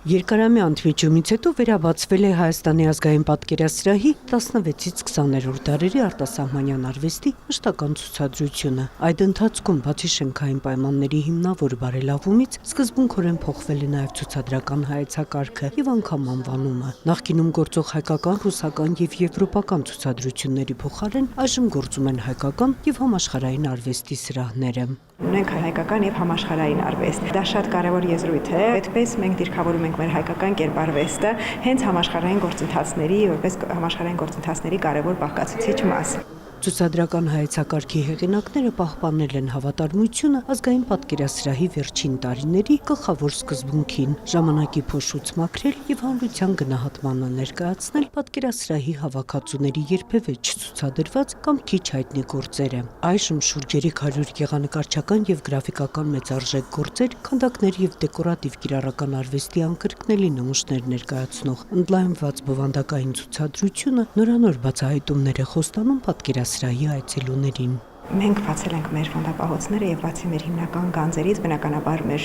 Երկարամյա ընդմիջումից հետո վերաբացվել է Հայաստանի ազգային պատկերասրահի 16-ից 20-րդ դարերի արտասահմանյան արվեստի մշտական ցուցադրությունը։ Այդ ընթացքում բացի շենքային պայմանների հիմնավոր բարելավումից սկզբունքորեն փոխվել է նաև ցուցադրական հայեցակարգը եւ անգամ անվանումը։ Նախկինում գործող հայկական, ռուսական եւ եվրոպական ցուցադրությունների փոխարեն այժմ գործում են հայկական եւ համաշխարհային արվեստի սրահները։ Ունենք հայկական եւ համաշխարհային արվեստ։ Դա շատ կարեւոր եզրույթ է։ Այդպես մենք դիրքավորում ենք մեր հայկական կերպարվեստը հենց համաշխարհային գործընթացների, որպես համաշխարհային գործընթացների կարեւոր բաղկացուցիչ մաս։ Ցուցադրական հայեցակարգի հեղինակները պահպանել են հավատարմությունը ազգային պատկերասրահի վերջին տարիների գլխավոր սկզբունքին՝ ժամանակի փոշուց մաքրել եւ հանրության գնահատմանը ներկայացնել պատկերասրահի հավաքածուների երբևէ չցուցադրված կամ քիչ հայտնի գործերը։ Այժմ շուրջ 300 գեղանկարչական եւ գրաֆիկական մեծարժեք գործեր, քանդակներ եւ դեկորատիվ կիրառական արվեստի անկրկնելի նմուշներ ներկայացնող ընդլայնված բովանդակային ցուցադրությունը նորանոր բացահայտումներ է խոստանում պատկերասրահի այցելուներին։ Մենք բացել ենք մեր ֆոնդապահոցները եւ բացի մեր հիմնական գանձերից, բնականաբար մեր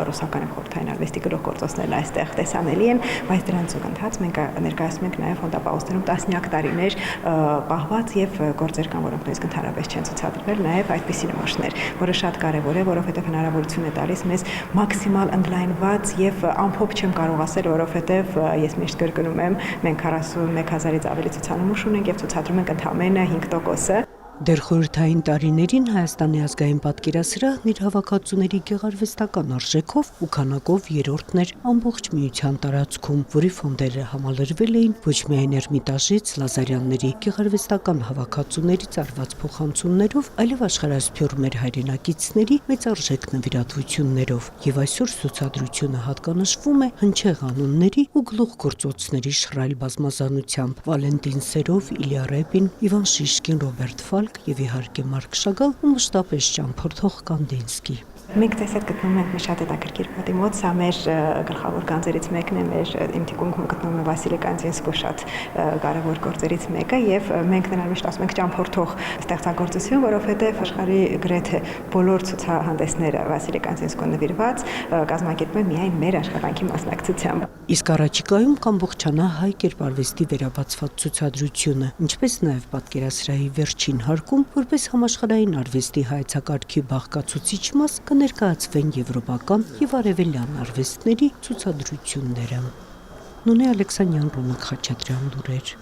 ռուսական եւ խորհրդային արվեստի գլուխգործոցներն այստեղ տեսանելի են, բայց դրանց զուգընթաց մենք ներկայացնում ենք նաեւ ֆոնդապահոցներում տասնյակ տարիներ պահված եւ գործեր կան, որոնք նույնիսկ ընդհանրապես չեն ցուցադրվել, նաեւ այդպիսի նմուշներ, որը շատ կարեւոր է, որովհետեւ հնարավորություն է տալիս մեզ մաքսիմալ ընդլայնված եւ ամփոփ չեմ կարող ասել, որովհետեւ ես միշտ կրկնում եմ, մենք 41000-ից ավելի ցուցանմուշ ունենք եւ ցուցադրում ենք ընդամենը 5%-ը։ Դեռ խորհրդային տարիներին Հայաստանի ազգային պատկերասրահն իր հավաքածուների գեղարվեստական արժեքով ու քանակով երրորդն էր ամբողջ միության տարածքում, որի ֆոնդերը համալրվել էին ոչ միայն Էրմիտաժից, Լազարյանների գեղարվեստական հավաքածուներից արված փոխանցումներով, այլև աշխարհասփյուռ մեր հայրենակիցների մեծարժեք նվիրատվություններով, եւ այսօր ցուցադրությունը հատկանշվում է հնչեղ անունների ու գլուխգործոցների շռայլ բազմազանությամբ՝ Վալենտին Սերով, Իլյա Ռեպին, Իվան Շիշկին, Ռոբերտ Ֆալկ եւ իհարկե Մարկ Շագալ ու մշտապես ճամփորդող Կանդինսկի։ Մենք ձեզ հետ գտնվում ենք մի շատ հետաքրքիր պատի մոտ, սա մեր գլխավոր գանձերից մեկն է, մեր իմ թիկունքում գտնվում է Վասիլի Կանդինսկու շատ կարևոր գործերից մեկը եւ մենք նրան միշտ ասում ենք ճամփորդող ստեղծագործություն, որովհետեւ աշխարհի գրեթե բոլոր ցուցահանդեսները Վասիլի Կանդինսկուն նվիրված կազմակերպվում են միայն մեր աշխատանքի մասնակցությամբ։ Իսկ առաջիկայում կամբողջանա հայ կերպարվեստի վերաբացված ցուցադրությունը, ինչպես նաեւ պատկերասրահի վերջին հարկում, որպես համաշխարհային արվեստի հայեցակարգի բաղկացուցիչ մաս կներկայացվեն եվրոպական եւ արևելյան արվեստների ցուցադրությունները։ Նունե Ալեքսանյան, Ռոմիկ Խաչատրյան, լուրեր։